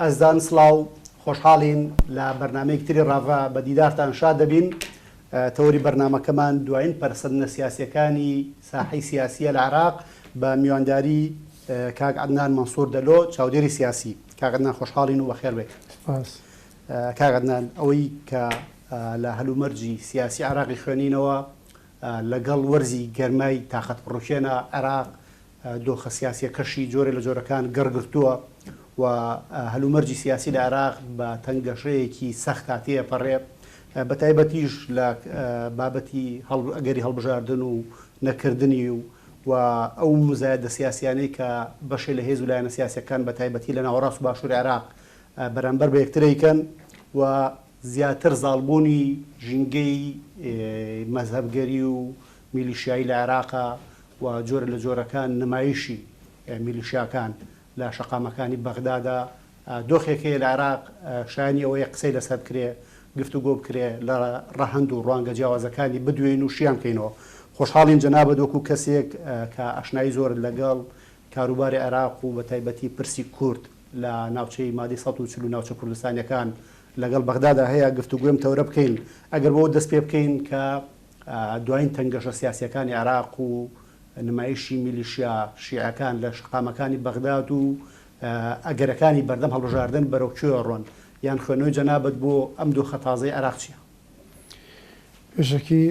ئەزدان سڵاو خۆشحاڵین لە بەرنمەیەکتری ڕاڤە بە دیدارتان شاد دەبین. تەوەری بەرنمەکەمان دوایین پەرسەندنە سیاسیەکانی ساحەی سیاسیە لە عێراق بە میوانداری کاک عەدنان مەنسوور دەلۆ چاودێری سیاسی. کاک عەدنان خۆشحاڵین و بەخێر بێت. کاک عەدنان ئەوەی کە لە هەلومەرجی سیاسی عێراقی خوێنینەوە لەگەڵ وەرزی گەرمای تاقەت بڕوکێنە عێراق دۆخە سیاسیەکەشی جۆرە لە جۆرەکان گەڕگرتووە و هەلومەرجی سیاسی لە عێراق بە تەنگەشەیەکی سەخت هاتیە پەڕێ بە تایبەتیش لە بابەتی ئەگەری هەڵبژاردن و نەکردنی و ئەو مزایەدە سیاسیانەی کە بەشێ لە هێز و لایەنە سیاسیەکان بە تایبەتی لە ناوەڕاست و باشووری عێراق بەرامبەر بە یەکترەیکەن و زیاتر زاڵبوونی ژینگەی مەزهەبگەری و میلیشیایی لە عێراقا و جۆرە لە جۆرەکان نمایشی میلیشیاکان لە شەقامەکانی بەغدادا دۆخێکەیە لە عێراق شایانی ئەوەیە قسەی لەسەر کرێ گفتوگۆ بکرێ لە ڕەهەند و ڕوانگە جیاوازەکانی بدوێن و شیان بکەینەوە. خۆشحاڵین جەنابەت وەکو کەسێک کە ئاشنایی زۆر لەگەڵ کاروباری عێراق و بە تایبەتی پرسی کورد لە ناوچەی مادی 140 ناوچە کوردستانیەکان لەگەڵ بەغدادا هەیە گفتوگوێم تەورە بکەین ئەگەر بۆ دەست پێ بکەین کە دوایین تەنگەشە سیاسیەکانی عێراق و نمایشی میلیشیا شیعەکان لە شەقامەکانی بەغداد و ئەگەرەکانی بەردەم هەڵبژاردن بەرەو کوێ ڕۆن یان خوێنەوەی جەنابەت بۆ ئەم دوو خەتازەی عێراق چییە؟ پێشەکی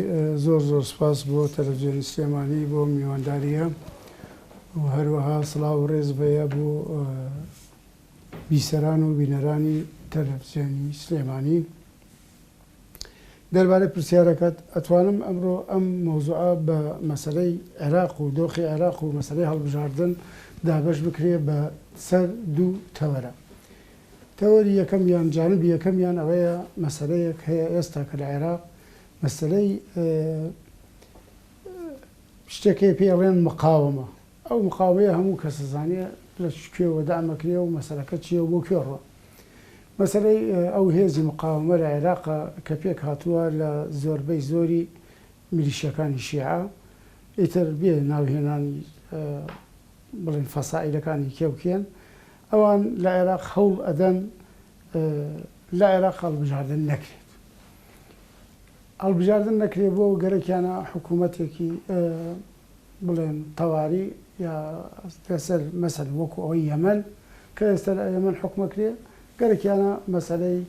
زۆر سپاس بۆ تەلەڤیزیۆنی سلێمانی بۆ میوانداریە و هەروەها سڵاو و ڕێز بەیە بۆ بیسەران و بینەرانی تەلەڤیزیۆنی سلێمانی. دەربارەی پرسیارەکەت ئەتوانم ئەمڕۆ ئەم مەوزوعە بە مەسەلەی عێراق و دۆخی عێراق و مەسەلەی هەڵبژاردن دابەش بکرێ بە سەر دوو تەوەرە. تەوەری یەکەمیان جانبی یەکەمیان ئەوەیە مەسەلەیەک هەیە ئێستا کە لە عێراق مەسەلەی شتێکی پێڵێن مقاومە. ئەو مقاومەیە هەموو کەسەزانێ لە کوێوە دامەکرێ و مەسەلەکە چییە و بۆ کوێڕۆ. مەسەلەی ئەو هێزی مقاومە لە عێراقا کە پێک هاتووە لە زۆربەی زۆری میلیشیەکانی شیعە ئیتر بێ ناوهێنانی بڵێن فەسائیلەکانی کێوکێن ئەوان لە عێراق هەوڵ ئەدەن لە عێراق هەڵبژاردن نەکرێت. هەڵبژاردن نەکرێت بۆ گەرەکیانە حکوومەتێکی بڵێن تەواری یا لەسەر مەسەل وەکو ئەوەی یەمەن کە ئێستا لە یەمەن حکومەکرێ گەرەکیانە مەسەلەی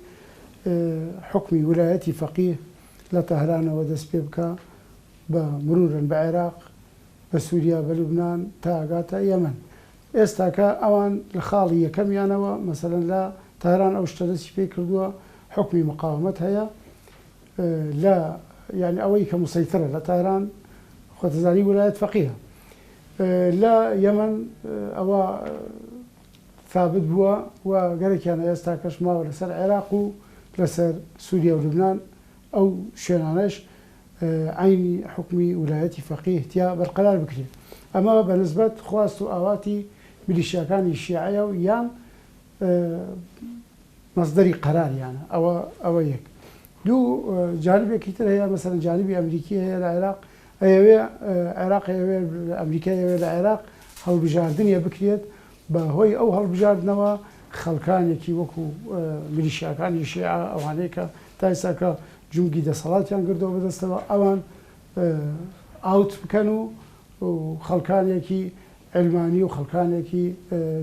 حکمی ویلایەتی فەقیه لە تەهرانەوە دەست پێ بکە بە مرورن بە عێراق بە سووریا بە لوبنان تا ئاگاتە یەمەن. ئێستا کە ئەوان لە خاڵی یەکەمیانەوە مەسەلەن لە تەهران ئەو شتە دەستی پێ کردووە حکمی مقاومەت هەیە لە یعنی ئەوەی کە موسەیترە لە تەهران خۆتەزانی ویلایەت فەقیه لە یەمەن ئەوە ثابت بووە و گەرەکیانە ئێستا کەشماوە لەسەر عێراق و لەسەر سووریا و لوبنان ئەو شوێنانەش عینی حکمی ویلایەتی فەقیه تیا بەرقەرار بکرێت. ئەمە بەنسبەت خواست و ئاواتی میلیشیاکانی شیعەیە و یان مەصدەری قەراریانە ئەوە یەک. دوو جانبێکی تر هەیە مەسەلەن جانبی ئەمریکی هەیە لە عێراق ئەوێ عێراق ئەوێ ئەمریکای ئەوێ لە عێراق هەڵبژاردنیە بکرێت بە هۆی ئەو هەڵبژاردنەوە خەڵکانێکی وەکو میلیشیاکانی شیعە ئەوانەیە کە تا ئێستاکە جونگی دەسەڵاتیان کردەوە بەدەستەوە ئەوان ئاوت بکەن و خەڵکانێکی ئەلمانی و خەڵکانێکی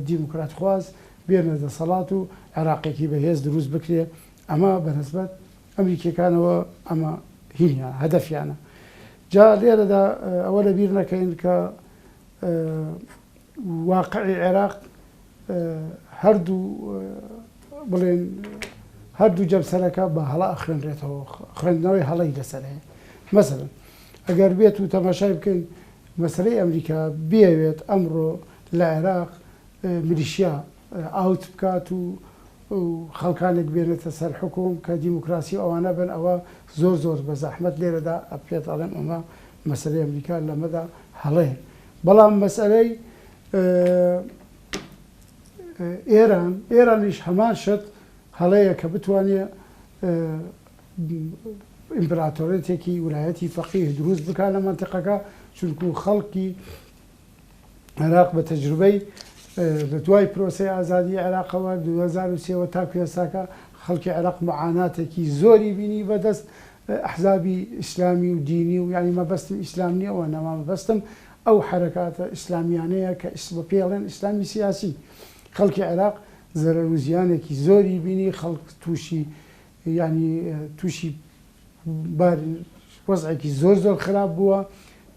دیموکرات خواز بێنە دەسەڵات و عێراقێکی بەهێز دروست بکرێ. ئەمە بەنسبەت ئەمریکیەکانەوە ئەمە هینیان هەدەفیانە. جا لێرەدا ئەوە لەبیر نەکەین کە واقعی عێراق هەردوو بڵێن هەردوو جەمسەرەکە بە هەڵا خوێنرێتەوە خوێندنەوەی هەڵەی لەسەر هەیە. مەسەڵەن ئەگەر بێت و تەماشای بکەین مەسەلەی ئەمریکا بێوێت ئەمڕۆ لە عێراق میلیشیا ئاوت بکات و خەڵکانێک بێنێتە سەر حکوم کە دیموکراسی ئەوانە بن ئەوە زۆر بە زەحمەت لێرەدا پێت ئەڵێم ئەمە مەسەلەی ئەمریکا لەمەدا هەڵەیە. بەڵام مەسەلەی ئێرانیش هەمان شت هەڵەیە کە بتوانێت ئیمپراتۆرێتێکی ویلایەتی فەقیه دروست بکات لە مەنتیقەکە چونکو خەڵکی عێراق بە تەجروبەی لە دوای پرۆسی ئازادی عێراقەوە 2023 تاکو ئێستاکە خەڵکی عێراق معاناتێکی زۆری بینی بەدەست ئەحزابی ئیسلامی و دینی و یعنی مەبەستم ئیسلام نییەوە نەما مەبەستم ئەو حرەکاتە ئیسلامیانەیە کە بە پێڵێن ئیسلامی سیاسی خەڵکی عێراق زەرەر و زیانێکی زۆری بینی خەڵک تووشی ینی تووشی وەزعێکی زۆر خراپ بووە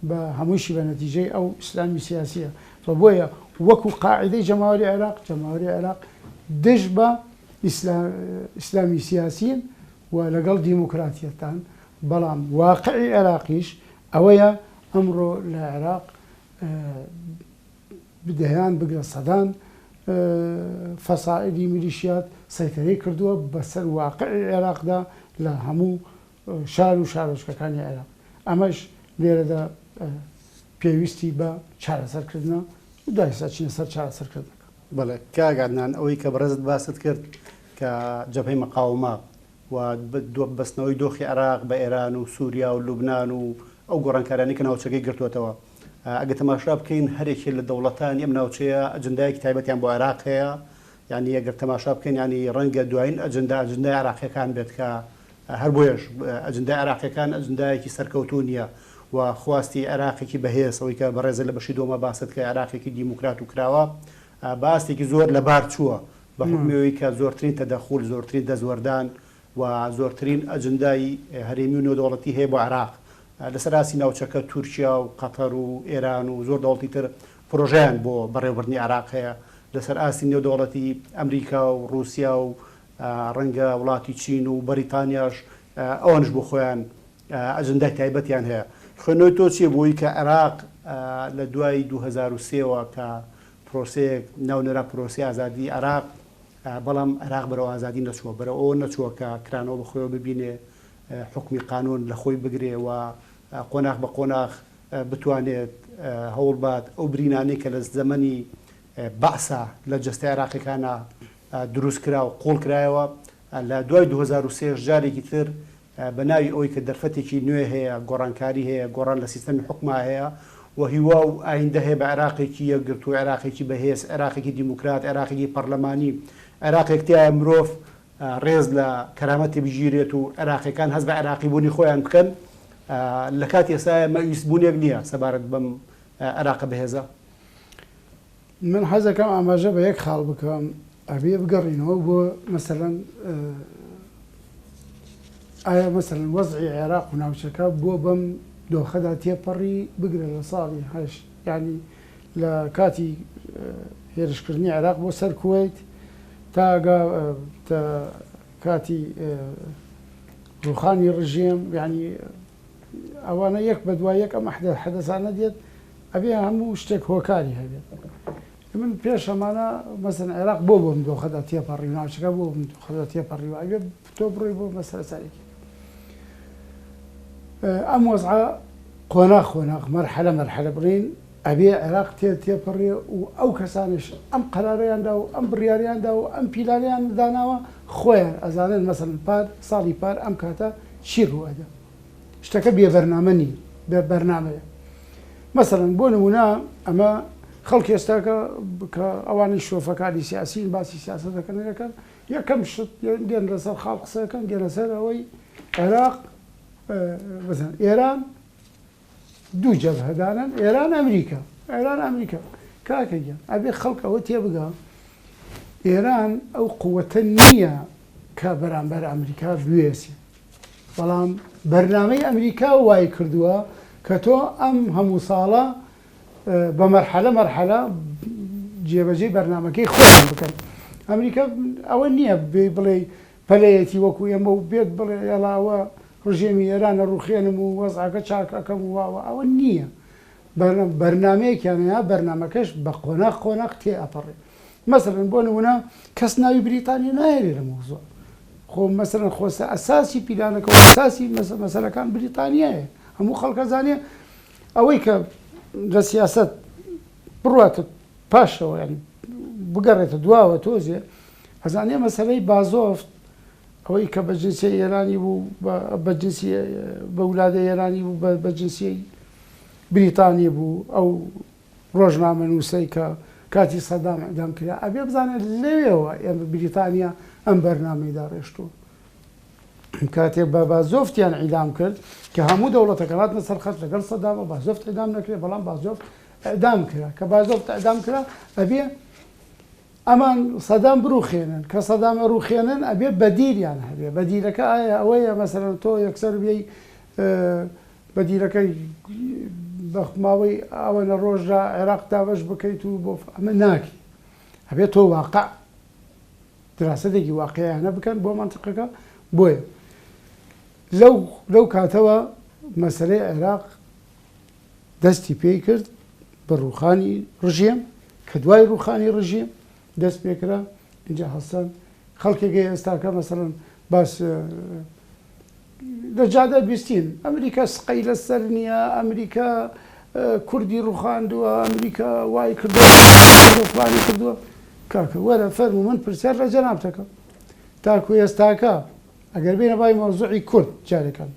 بە هەمووشی بە نەتیجەی ئەو ئیسلامی سیاسیە بۆیە وەکو قاعدەی جەماوەری عێراق دژ بە ئیسلامی سیاسین و لەگەڵ دیموکراتیەتان بەڵام واقعی عێراقیش ئەوەیە ئەمڕۆ لە عێراق بدەیان بگرە سەدان فەسائلی میلیشیات سەیطرەی کردووە بەسەر واقعی عێراقدا لە هەموو شار و شارۆچکەکانی عێراق ئەمەش لێرەدا پێویستی بە چارەسەرکردنە و دایسا چینە سەر چارەسەرکردنەکە. بەڵێ کاگادنان ئەوەی کە بەڕێزت باست کرد کە جەبهەی مەقاومە و بەستنەوەی دۆخی عێراق بە ئێران و سووریا و لوبناان و ئەو گۆڕانکارانی کە ناوچەکەی گرتووەتەوە ئەگە تەماشا بکەین هەرێکی لە دەوڵەتان ئەم ناوچەیە ئەجندایەکی تایبەتیان بۆ عێراق هەیە یعنی ئەگەر تەماشا بکەین ینی ڕەنگە دوایین ئەجندای عێراقیەکان بێت کە هەر بۆیش ئەجندای عێراقیەکان ئەجندایەکی سەرکەوتوو نییە و خواستی عێراقێکی بەهێز ئەوەی کە بەڕێزە لە بەشی دۆمە باست کە عێراقێکی دیموکرات و کراوە باستێکی زۆر لەبار چووە بە حکمەوەی کە زۆرترین تەدەخول زۆرترین دەزوەردان و زۆرترین ئەجندای هەرێمی و نێودەوڵەتی هەیە بۆ عێراق لەسەر ئاسی ناوچەکە تورکیا و قەتەر و ئێران و زۆر دەوڵەتی تر پرۆژیان بۆ بەڕێوەبردنی عێراق هەیە لەسەر ئاسی نێودەوڵەتی ئەمریکا و رووسیا و ڕەنگە وڵاتی چین و بەریتانیاش ئەوانش بۆ خۆیان ئەجندای تایبەتیان هەیە خوێنەوەی تۆ چیە بۆی کە عێراق لە دوای 2023ەوە کە پرۆسەیەک ناونەرا پرۆسی ئازادی عێراق بەڵام عێراق بەرەو ئازادی نەچووە بەرەو ئەوە نەچووە کە کرانەوە بەخۆیەوە ببینێ حکمی قانون لە خۆی بگرێ و قۆناغ بە قۆناغ بتوانێت هەوڵ بات ئەو برینانەی کە لە زەمەنی بەعسا لە جەستەی عێراقیەکانە دروست کرا و قوڵ کرایەوە لە دوای 2023 جارێکی تر بە ناوی ئەوەی کە دەرفەتێکی نوێ هەیە گۆڕانکاری هەیە گۆڕان لە سیستەمی حکوما هەیە و هیوا و ئایندە هەیە بە عێراقێکی یەکگرت و عێراقێکی بەهێز عێراقێکی دیموکرات عێراقێکی پەرلەمانی عێراقێکتیایە مرۆڤ ڕێز لە کەرامەتی بژیرێت و عێراقیەکان هەست بە عێراقی بوونی خۆیان بکەن لە کاتی ئێستاە مەویستبوونێک نییە سەبارەت بەم عێراقە بەهێزە. من حەزەکەم ئاماژە بە یەک خاڵ بکەم ئەبێ بگەڕینەوە بۆ مەسەلەن ئایا مەسەلەن وەزعی عێراق و ناوچەکە بۆ بەم دۆخەدا تێپەڕی بگرە لە ساڵی هەشت ینی لە کاتی هێرشکردنی عێراق بۆ سەر کوێیت تا کاتی ڕوخانی ڕژێم ینی ئەوانە یەک بە دوای یەک ئەم حەدەسانە دێت ئەبێ هەموو شتێک هۆکاری هەبێت. من پێش ئەمانە مەسەن عێراق بۆ بۆم دۆخەدا تێپەڕی ناوچەکە بۆ دۆخەدا تێپەڕی و ئەبێ تۆ بڕۆی بۆ مەسەلە سەرێکی ئەم وەزعە قۆناغ مەرحەلە بڕین ئەبێ عێراق تێپەڕێ و ئەو کەسانش ئەم قەرارەیاندا و ئەم بڕیاریاندا و ئەم پیلانیان داناوە خۆیان ئەزانن مەسەلەن ساڵی پار ئەم کاتە چی ڕوئەدا شتەکە بێبەرنامە نی بێ بەرنامەیە. مەسەلەن بۆ نمونە ئەمە خەڵکی ئێستاکە کە ئەوانی شۆفەکانی سیاسین باسی سیاسەتەکەن دەکەن یەکەم شت دێن لەسەر خاڵ قسەکەن دێنە سەر ئەوەی عێراق ئێران دوو جەبهەدانن ئێران ئەمریکا کاکەگیان ئەبێ خەڵک ئەوە تێبگا ئێران ئەو قووەتە نییە کە بەرامبەر ئەمریکا بوێسێ بەڵام بەرنامەی ئەمریکا وای کردووە کە تۆ ئەم هەموو ساڵە بە مەرحەلە جێبەجێ بەرنمەکەی خۆیان بکەن. ئەمریکا ئەوە نییە بڵێ پەلەیەتی وەکو ئێمە و بێت بڵێ ئێڵاوە ڕژێمی ئێرانە ڕوخێنم و وەزعەکە چاکەکەم واوە ئەوە نییە بەرنمەیەکیانەیە بەرنمەکەش بە قۆناغ تێ ئەپەڕێ. مەسەلەن بۆ نمونە کەس ناوی بریتانیا نایێرێ لە مۆزوع خۆ مەسەلەن خۆسە ئەساسی پیلانەکە و ئەساسی مەسەلەکان بریتانیایە هەموو خەڵکە زانێ ئەوەی کە لە سیاست بڕاتە پاشەوە ینی بگەڕێتە دواوە تۆزێ ئەزانێ مەسەلەی بازۆفت ئەوەی کە بەجنسی ئێرانی بوو بەجنسی بە وڵادە ئێرانی بوو بەجنسی بریتانی بوو ئەو ڕۆژنامە نووسەی کە کاتی سەدام ئەدام کرا ئەبێ بزانێت لەوێەوە ئێمە بریتانیا ئەم بەرنامەیدا ڕێشتووە کاتێک بە بازۆفتیان ئیدام کرد کە هەموو دەوڵەتەکەات لەسەر خەت لەگەڵ سەدامە بازۆفت ئەدام نەکرێت بەڵام بازۆفت ئەدام کرا کە بازۆفت ئەدام کرا ئەبێ ئەمان سەدام بڕوخێنن کە سەدامە ڕوخێنن ئەبێ بەدیریان هەبێ بەدیرەکە ئایا ئەوەیە مەسەرەن تۆ یەکسەر بێی بەدیرەکەی بەخماوەی ئەوەنە ڕۆژدا عێراق دابەش بکەیت و بۆ ئەمە ناکی ئەبێت تۆ واقع دراسەتێکی واقعیانە بکەن بۆ منتیقەکە بۆیە لەو کاتەوە مەسەلەی عێراق دەستی پێی کرد بە ڕوخانی ڕژیم کە دوای ڕوخانی ڕژیم دەست پێکرا اینجا هەستان خەڵکێکی ئێستاکە مەسەڵەن باس لە جادە بیستین ئەمریکا سقەی لەسەر نییە ئەمریکا کوردی ڕوخاندووە ئەمریکا وای کردووەڵانی کردووە کاکە وەرە فەرمو من پرسیار لە جەنابەتەکە تاکو ئێستاکە ئەگەر بێنە بای مەوزوعی کورد جارێکان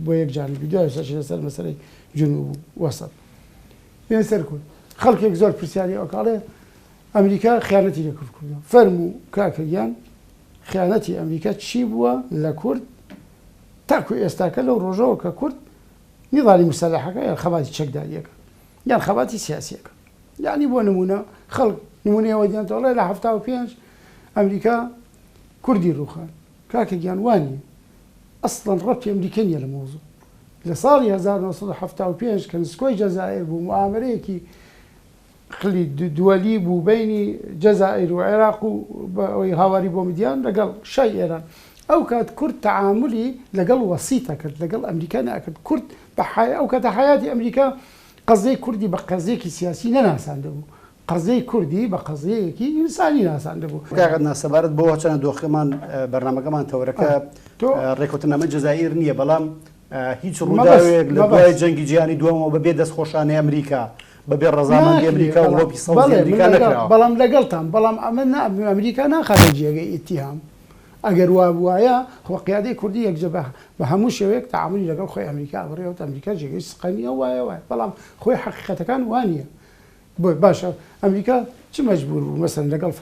بۆ یەک جانبی دوای سەرچ لەسەر مەسەلەی جنوب و وەسەط بێن سەر کورد خەڵکێک زۆر پرسیاری ئەوکاڵێ ئەمریکا خیانەتی لە کورد کردووە فەرموو کاکەگیان خیانەتی ئەمریکا چی بووە لە کورد تاکو ئێستاکە لەو ڕۆژەوە کە کورد نیڵانی مسەلحەکە یان خەباتی چەکداریەکە یان خەباتی سیاسیەکە یعنی بۆ نمونە خەڵک نمونەیەوە دیانتەوەڵێ لە 75 ئەمریکا کوردی ڕوخان کاکەگیان وانی ئەسڵەن ڕەتی ئەمریکا نیە لە مۆزوع لە ساڵی 1975 کە نسکۆی جەزائیر بوو موامرەیەکی خلی دووەلی بوو بینی جەزائیر و عێراق و ئەوەی هاواری بۆ مدیان لەگەڵ شای ئێران ئەو کات کورد تەعاملی لەگەڵ وەسیتە کرد لەگەڵ ئەمریکا ناکرد کورد ئەو کاتە حیاتی ئەمریکا قەزەی کوردی بە قەزەیەکی سیاسی نەناساندە بوو قەزەی کوردی بە قەزەیەکی ئینسانی ناساندە بوو ناسەبارەت بۆ چەنە دۆخەمان بەرنامەکەمان تەورەکە ڕێکوتنامە جەزائیر نییە بەڵام هیچ ڕووداوێک لە دوای جەنگی جیهانی دووەمەوە بەبێ دەستخۆشانەی ئەمریکا بەبێ ڕەزامەندی ئەمریکا و ڕۆپی سەوزی ئەمریکا نەکراوە بەڵام لەگەڵتان بەڵام ئەمە ئەمریکا ناخاتە جێگەی ئیتیهام ئەگەر وا وایە خۆقیادەی کوردی یەکجە بە هەموو شێوەیەک تەعاملی لەگەڵ خۆی ئەمریکا بڕێوە ئەمریکا جێگەی سقەنیە وایە بەڵام خۆی حەقیقەتەکان وانە بۆی باشە ئەمریکا چ مەجبور بوو مەسەن لەگەڵ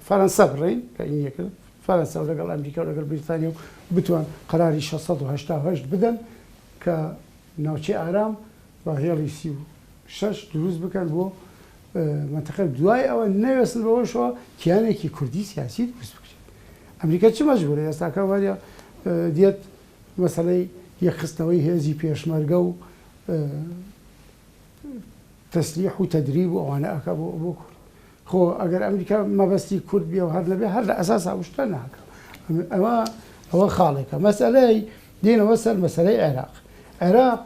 فەرەنسا بڕین کە ئینیە کرد فەرەنسا و لەگەڵ ئەمریکا و لەگەڵ بریتانیا و بتوان قەراری 688 بدەن کە ناوچەی ئارام بە هێڵی 36 دروست بکەن بۆ منتەقە دوای ئەوە نەوێستن بەوەشەوە کیانێکی کوردی سیاسی دروست بکرێت ئەمریکا چ مەجبورە ئێستاکە وایە دێت مەسەلەی یەکخستنەوەی هێزی پێشمەرگە و تەسلیح و تەدریب و ئەوانە ئەکە بۆ کورد خۆ ئەگەر ئەمریکا مەبەستی کورد بێ و هەر لەبێ هەر لە ئەساس هاوشتە ناکە ئەوە خاڵێکە مەسەلەی دێنەوە سەر مەسەلەی عێراق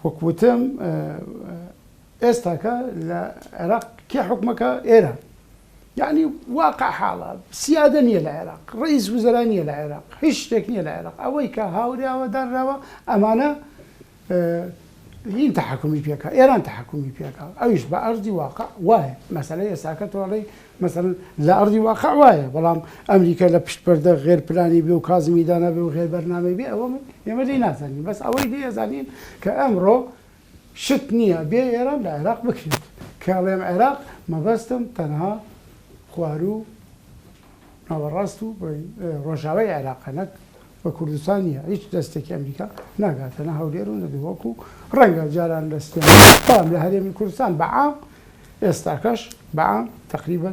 وەکوتم ئێستاکە لە عێراق کێ حکومەکە ئێران یعنی واقع حاڵە سیادە نییە لە عێراق ڕئیس وزەرا نییە لە عێراق هیچ شتێک نییە لە عێراق ئەوەی کە هاوریاوە دانراوە ئەمانە هین تحکمی پێکە ئێران تحکمی پێکە ئەویش بە ئەرزی واقع وایە مەسەلەی ئێستاکە تۆڵی مەسەلەن لە ئەرزی واقع وایە بەڵام ئەمریکا لە پشتپەردە غێر پلانی بێ و کازمی دانا بێ و غێر بەرنامەی بێ ئەوە ئێمە لی نازانین بەس ئەوەی دێزانین کە ئەمڕۆ شت نییە بێ ئێران لە عێراق بکرێت کاڵێم عێراق مەبەستم تەنها خوار و ناوەڕاست و ڕۆژاوای عێراقە نەک بە کوردستان نیە هیچ دەستێکی ئەمریکا ناگاتەنە هەولێر و نەدووەکو ڕەنگە جاران دەستیان بەڵام لە هەرێمی کوردستان بەعام ئێستاکەش بەعام تقریبا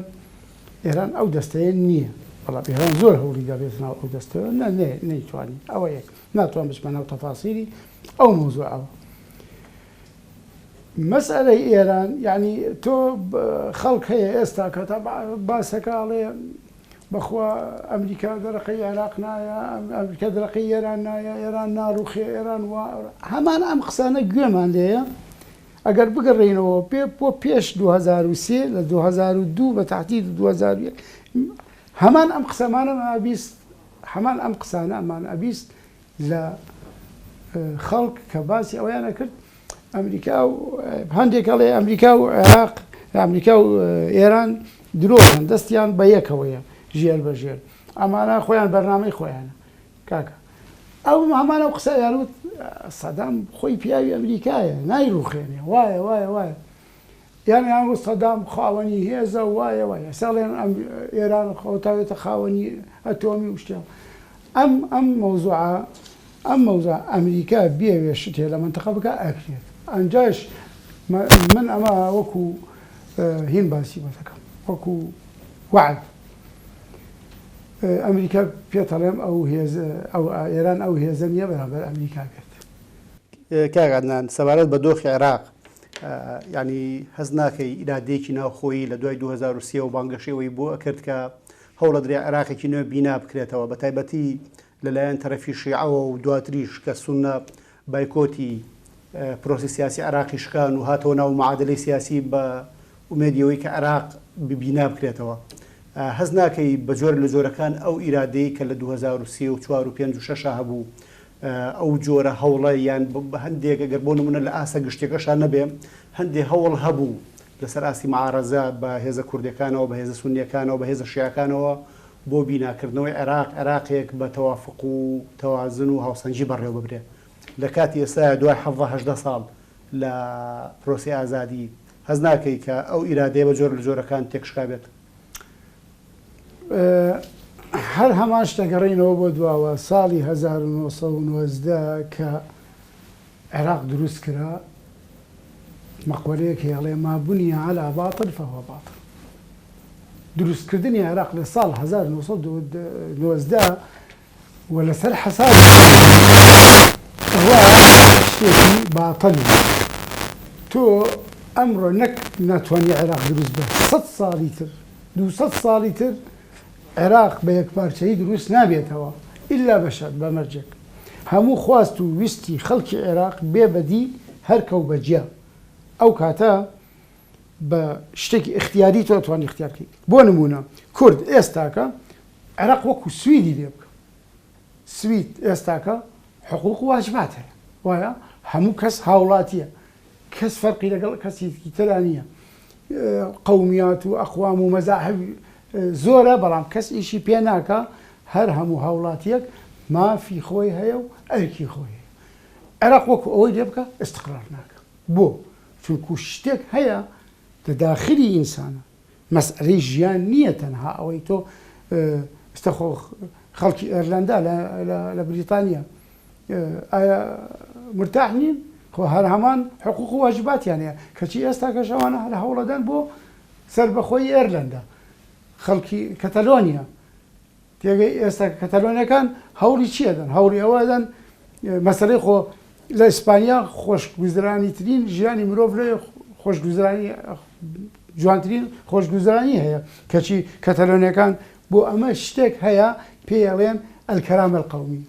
ئێران ئەو دەستەیە نییە بەڵام ئێران زۆر هەوڵی دەبێت ناو ئەو دەستەوە نەیتوانین ئەوە یەک ناتوان بچمە ناو تەفاسیری ئەو مۆزوع ئەوە مەسئلەی ئێران یعنی تۆ خەڵک هەیە ئێستا کە تا باسەکەڵێ بەخوا ئەمریکا دەرەقەی عێراق نایە ئەمریکا دەرەقەی ئێران نایە ئێران ناڕوخێ ئێران هەمان ئەم قسانە گوێمان لێیە ئەگەر بگەڕێنەوە بۆ پێش 2023 لە 2002 بە تاعتید 2001 هەمان ئەم قسەمانە بیست هەمان ئەم قسانە ئەمان ئەبیست لە خەڵک کە باسی ئەویانە کرد ئەمریکا و هەندێکەڵێ ئەمریکا و عێراق ئەمریکا و ئێران درۆژن دەستیان بە یەکەوەیە ژێر بە ژێر ئەمانە خۆیان بەرنامەی خۆیانە کاکە ئەو هەمانە قسە یانوت سەدام خۆی پیاوی ئەمریکایە نایڕوخێنێ وایە یان یانوت سەدام خاوەنی هێزە وایە ساڵێن ئێران خۆتاوێتە خاوەنی ئەتۆمی و شتێ ئەم مەوزوع ئەمریکا بێوێ شتێ لە منتەقە بکە ئەکرێت ئەنجاش من ئەمە وەکو هین باسی بۆ دەکەم وەکو وعد ئەمریکا پێتەڵێم ئەو ئێران ئەو هێزە نییە بەرامبەر ئەمریکا بێت. کاگادنان سەبارەت بە دۆخی عێراق ینی هەز ناکەی ئیرادێکی ناوخۆیی لە دوای 2023 و بانگەشەوەی بۆ ئەکرد کە هەوڵە درێ عێراقێکی نوێ بینا بکرێتەوە بە تایبەتی لەلایەن تەرەفی شیعەوە و دواتریش کە سونە بایکۆتی پرۆسی سیاسی عێراقی شکان و هاتەوە ناو معادلەی سیاسی بە ئومێدیەوەی کە عێراق بینا بکرێتەوە. هەز ناکەی بە جۆر لە جۆرەکان ئەو ئیرادەی کە لە 2023 و 4 و 5 و 6 هەبوو ئەو جۆرە هەوڵە یان هەندێک گەر بۆ نمونە لە ئاسە گشتێکەشان نەبێ هەندێک هەوڵ هەبوو لەسەر ئاسی معارەزە بە هێزە کوردەکانەوە بە هێزە سونیەکانەوە بە هێزە شیعەکانەوە بۆ بیناکردنەوەی عێراقێک بە تەوافق و تەوازن و هاوسەنجی بەڕێوە ببرێت لە کاتی ئێستا دوای 17 ساڵ لە پرۆسی ئازادی هەز ناکەی کە ئەو ئیرادەیە بە جۆر لە جۆرەکان تێکشکا بێت. هەر هەمان شتەگەڕینەوە بۆ دواوە ساڵی 1990 کە عێراق دروست کرا مەقولەیەک هێڵێ ما بني على باطل فهو باطل. دروستکردنی عێراق لە ساڵ 1990 و لەسەر حەساب شتێکی باتڵی تۆ ئەمڕۆ نەک ناتوانانی عێراق دروست بێت 100 ساڵی تر 200 ساڵی تر عێراق بە یەکپارچەیی دروست نابێتەوە ئیلا بەشەر بەمەرجێک هەموو خواست و ویستی خەڵکی عێراق بێبەدی هەرکەو بەجیا ئەو کاتە بە شتێکی اختیاری تۆ توانی اختیارکەیت. بۆ نمونە کورد ئێستاکە عێراق وەکو سویدی لێ بکە سوید ئێستاکە حقوق و واجبات هەیە وایە هەموو کەس هاوڵاتیە کەس فەرقی لەگەڵ کەسێکی ترا نییە قەومیات و ئەقوام و مەزاحب زۆرە بەڵام کەس ئیشی پێ ناکە هەر هەموو هاوڵاتیەک مافی خۆی هەیە و ئەرکی خۆی هەیە. عێراق وەکو ئەوەی لێ بکە ئستقرار ناکە بۆ چونکو شتێک هەیە لە داخلی ئینسانە مەسئلەی ژیان نییە تەنها ئەوەی تۆ ئستەخۆ خەڵکی ئێرلندا لە بریتانیا ئایا مرتاح نین خۆ هەر هەمان حقوق و واجباتیان هەیە کەچی ئێستا کەشەوانە لە هەوڵەدەن بۆ سەربەخۆی ئێرلندا خەڵکی کەتەلۆنیا تێگەی ئێستا کەتەلۆنیەکان هەوڵی چیەدەن هەوڵی ئەوەدەن مەسەلەی خۆ لە ئیسپانیا خۆشگوزرانی ترین ژیانی مرۆڤ لێ خۆشگوزرانی جوانترین خۆشگوزرانی هەیە کەچی کەتەلۆنیەکان بۆ ئەمە شتێک هەیە پێڵێن ئەلکەرامە القەومی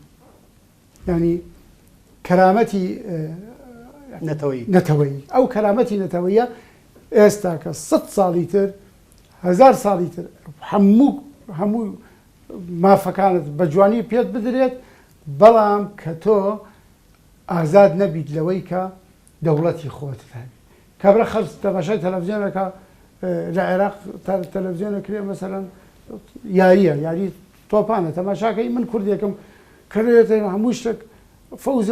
ینی کەرامەتی نەتەوەی ئەو کەرامەتی نەتەوەیە ئێستا کە 100 ساڵی تر 1000 ساڵی تر هەموو مافەکانت بە جوانی پێت بدرێت بەڵام کە تۆ ئازاد نەبیت لەوەی کە دەوڵەتی خۆت هەبی کابرا خەرج تەماشای تەلەڤیزیۆنەکە لە عێراق تەلەڤیزیۆنەکرێ مەسەلەن یاری تۆپانە تەماشاکەی من کوردێکم کردێتە هەموو شتێک فەوز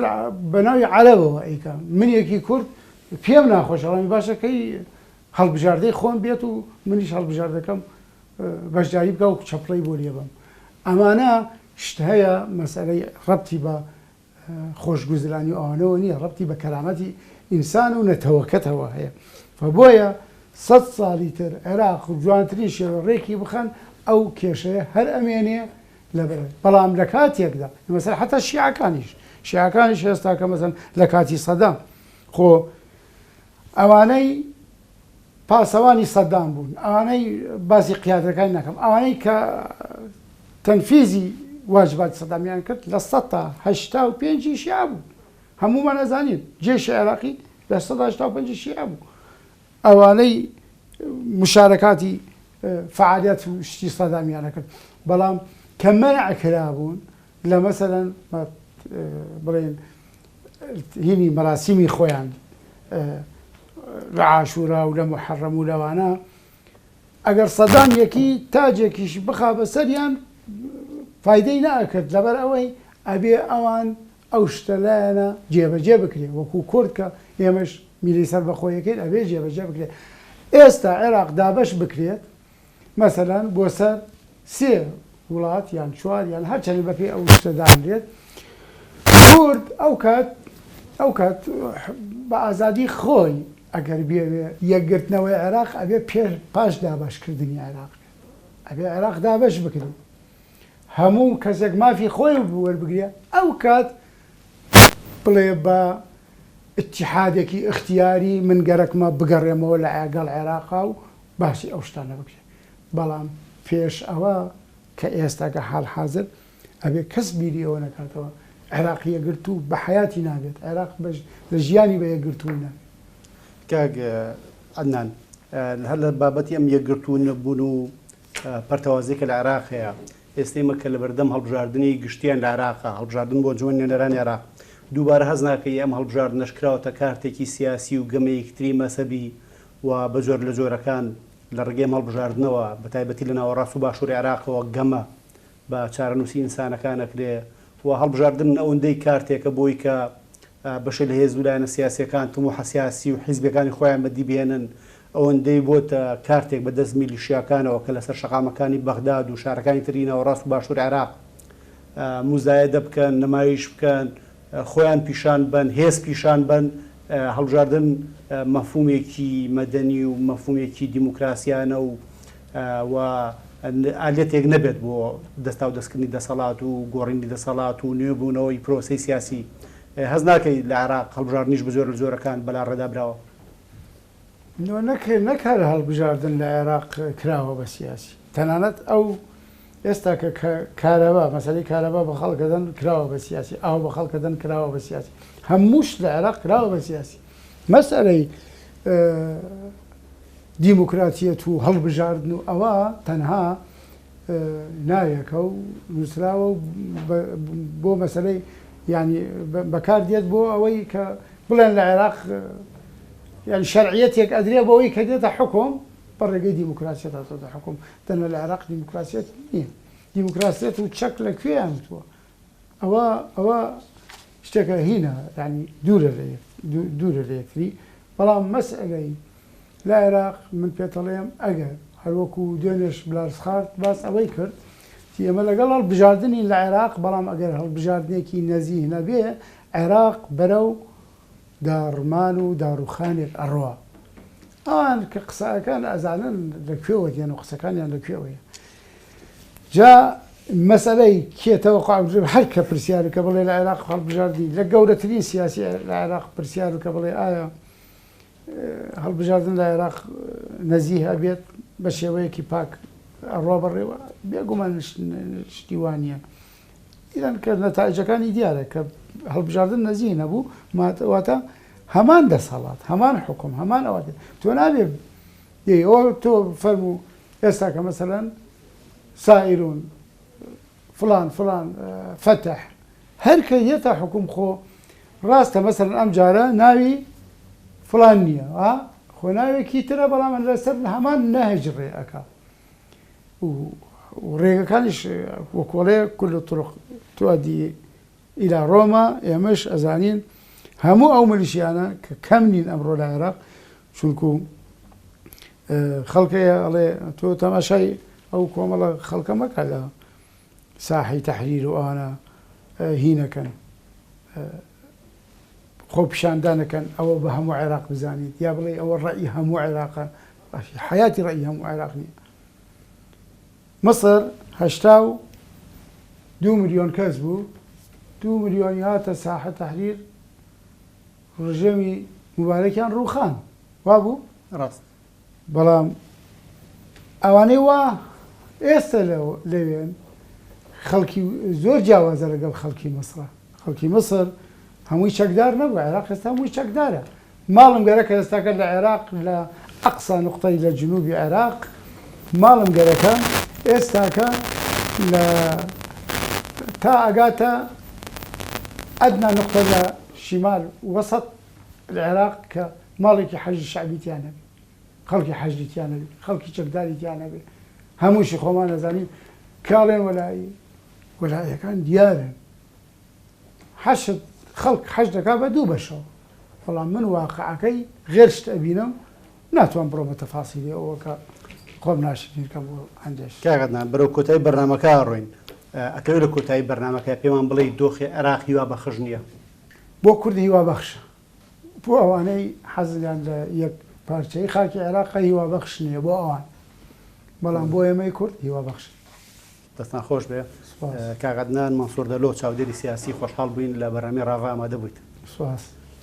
بەناوی عەرەبەوە ئەیکە منێکی کورد پێم ناخۆشەڵامی باشەکەی هەڵبژاردەی خۆم بێت و منیش هەڵبژاردەکەم بەشداری بکە و چەپڵەی بۆ لێ بم. ئەمانە شت هەیە مەسەلەی ڕەبتی بە خۆشگوزرانی ئەوانەوە نییە ڕەبتی بە کەرامەتی ئینسان و نەتەوەکەتەوە هەیە بۆیە 100 ساڵی تر عێراق جوانترین شێوە ڕێکی بخەن ئەو کێشەیە هەر ئەمێنێ لەبەر بەڵام لە کاتێکدا مەسەر حتا شیعەکانیش هێستا کە مەسەن لە کاتی سەدام خۆ ئەوانەی پاسەوانی سەدام بوون ئەوانەی باسی قیادەکانی ناکەم ئەوانەی کە تەنفیزی واجبات سەدامیان کرد لە 185 شیعە بوو هەمومان نەزانین جێشی عێراقی لە 185 شیعە بوو ئەوانەی مشارەکاتی فعالیت و شتی سەدامیانە کرد بەڵام کە مەنع کرابوون لە مەسەلەن بڵێن هینی مەراسیمی خۆیان لە عاشورا و لە محەڕەم و لەوانە ئەگەر سەدام یەکی تاجێکیش بخا بەسەریان فایدەی ناکرد لەبەر ئەوەی ئەبێ ئەوان ئەو شتەلایەنە جێبەجێ بکرێ وەکو کورد کە ئێمەش میلی سەر بەخۆیەکەین ئەبێ جێبەجێ بکرێت ئێستا عێراق دابەش بکرێت مەسەلەن بۆ سەر سێ وڵات یان چوار یان هەرچەند بەپێ ئەو شتە دانرێت کورد ئەو کات بە ئازادی خۆی ئەگەر بێوێ یەکگرتنەوەی عێراق ئەبێ پاش دابەشکردنی عێراق ئەبێ عێراق دابەش بکرێت هەموو کەسێک مافی خۆی وەربگرێ ئەو کات بڵێ بە اتحادێکی اختیاری من گەرەکمە بگەڕێمەوە لە ئاگەڵ عێراقا و باسی ئەو شتانە بکرێت بەڵام پێش ئەوە کە ئێستاکە حاڵ حازر ئەبێ کەس بیری ئەوە نەکاتەوە عێراق یەکگرتو بە حیاتی نابێت عێراق لە ژیانی بە یەکگرتووی نابێت کاک عەدنان هەر لە بابەتی ئەم یەکگرتوو نەبوون و پەرتەوازیی کە لە عێراق هەیە ئێستەی مەکە لە بەردەم هەڵبژاردننی گشتیان لە عێراقا هەڵبژاردن بۆ جوان نێنەرانی عێراق دووبارە هەز ناکەی ئەم هەڵبژاردنەش کراوەتە کارتێکی سیاسی و گەمەیەکتری مەسەبی و بە زۆر لە جۆرەکان لە ڕێگەی هەڵبژاردنەوە بە تایبەتی لە ناوەڕاست و باشووری عێراقەوە گەمە بە چارەنووسی ئینسانەکانەکرێ و هەڵبژاردن ئەوەندەی کارتێکە بۆی کە بەشە لە هێز ولایەنە سیاسیەکان تموحە سیاسی و حیزبەکانی خۆیان بەدی بێنن ئەوەندەی بۆتە کارتێک بەدەست میلیشیاکانەوە کە لەسەر شەقامەکانی بەغداد و شارەکانی تری ناوەڕاست و باشووری عێراق موزایەدە بکەن نمایش بکەن خۆیان پیشان بن هێز پیشان بن هەڵبژاردن مەفهومێکی مەدەنی و مەفهومێکی دیموکراسیانە و ئالێتێک نەبێت بۆ دەستا و دەستکردنی دەسەڵات و گۆڕینی دەسەڵات و نوێبوونەوەی پرۆسەی سیاسی هەز ناکەی لە عێراق هەڵبژاردنیش بە زۆر لە جۆرەکان بەلا ڕێدا براوە نەکار هەڵبژاردن لە عێراق کراوە بە سیاسی تەنانەت ئەو ئێستا کە کارەبا مەسەلەی کارەبا بە خەڵکەدەن کراوە بە سیاسی ئاو بە خەڵکەدەن کراوە بە سیاسی هەمووش لە عێراق کراوە بە سیاسی مەسەلەی دیموکراتیەت و هەڵبژاردن و ئەوە تەنها ناوێکە و نووسراوە بۆ مەسەلەی ینی بەکاردێت بۆ ئەوەی کە بڵێن لە عێراق یعنی شەرعیەتێک ئەدرێ بەوەی کە دێتە حکوم بە ڕێگەی دیموکراسیەت هاتۆتە حکوم دەنە لە عێراق دیموکراسیەت نییە دیموکراسیەت و چەک لەکوێ هاتووە ئەوە شتێکە هینە ینی دوورە لە یەکتری بەڵام مەسئلەی لە عێراق من پێتەڵێم ئەگەر هەروەکو دوێنێش بلارسخارد باس ئەوەی کرد ئێمە لەگەڵ هەڵبژاردننی لە عێراق بەڵام ئەگەر هەڵبژاردنێکی نەزیه نەبێ عێراق بەرەو داڕمان و داڕوخانێک ئەڕوا ئەوان کە قسەکان ئەزانن لەکوێوە دێن و قسەکانیان لەکوێوەیە جا مەسەلەی کێتەوە هەر کە پرسیارەکە بڵێ لە عێراق هەڵبژاردننی لە گەورەترین سیاسی لە عێراق پرسیارەکە بڵێ ئایا هەڵبژاردن لە عێراق نەزیه ئەبێت بە شێوەیەکی پاک ئەڕوا بەڕێوە بێگومان شتی وانە ئیران کە نەتایجەکانی دیارە کە هەڵبژاردن نەزیه نەبوو واتە هەمان دەسەڵات هەمان حکوم هەمان ئەوە تۆ نابێ ئەوە تۆ فەرمو ئێستا کە مەسەلەن سائیرون فلان فتح هەر کە یێتە حکوم خۆ ڕاستە مەسەلەن ئەم جارە ناوی فلان نییە خۆ ناوێکی ترە بەڵام لەسەر هەمان نەهێژڕێ ئەکا و ڕێگەکانیش وەکۆڵێ کل طرق تؤدي إلى روما ئێمەش ئەزانین هەموو ئەو ملیشیانە کە کەم نین ئەمڕۆ لە عێراق چونکو خەڵکەیە ئەڵێ تۆ تەماشای ئەو کۆمەڵە خەڵکە مەکە لە ساحەی تەحریر و ئەوانە هینەکەن خۆ پیشاندانەکەن ئەوە بە هەموو عێراق بزانیت یا بڵێ ئەوە ڕەئی هەموو عێراقە حیاتی ڕەئی هەموو عێراق نییە مەسەر 82 ملیۆن کەس بوو 2 ملیۆنی هاتە ساحە تەحریر ڕژێمی مبارەکیان ڕووخان وا بوو ڕاست بەڵام ئەوانەی وا ئێستا لەوێن خەڵکی زۆر جیاوازە لەگەڵ خەڵکی مەسرە خەڵکی مەسر هەمووی چەکدار نەبوو عێراق ئێستا هەمووی چەکدارە ماڵم گەرەکە ئێستاکە لە عێراق لە ئەقسا نقطەی لە جنوبی عێراق ماڵم گەرەکە ئێستاکە لە تا ئەگاتە ئەدنا نقطە لە شیمال وەسەط العێراق کە ماڵێکی حەجی شعبیتیانە بێ خەڵکی حەجیتیانە بێ خەڵکی چەکداریتیانە بێ هەمووشی خۆمان نەزانین کاڵێن وەلایەکان دیارن حەشت خەڵک حەش دەکا بە دوو بەشەوە بەڵام من واقعەکەی غێرشت ئەبینم ناتوان بڕۆ بە تەفاسیلی ئەوەکە خۆم ناشرینکەم بۆ هەندێش کاغدان بەرەو کۆتایی بەرنمەکە ڕۆین ئەکەوێت لە کۆتایی بەرنمەکە پێمان بڵێ دۆخی عێراق هیوا بەخش نییە بۆ کوردی هیوا بەخشە بۆ ئەوانەی حەزیان لە یەک پارچەی خاکی عێراق هیوا بەخش نییە بۆ ئەوان بەڵام بۆ ئێمەی کورد هیوا بەخش دەستان خۆش بێ کاغدنان مەنسوور دەلۆ چاودێری سیاسی خۆشحاڵ بووین لە بەرنامی ڕاوا ئامادە بوویت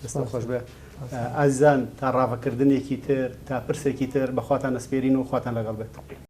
دەستان خۆش بێ ئازیزان تا ڕاوەکردنێکی تر تا پرسێکی تر بەخواتان ئەسپێرین و خواتان لەگەڵ بێت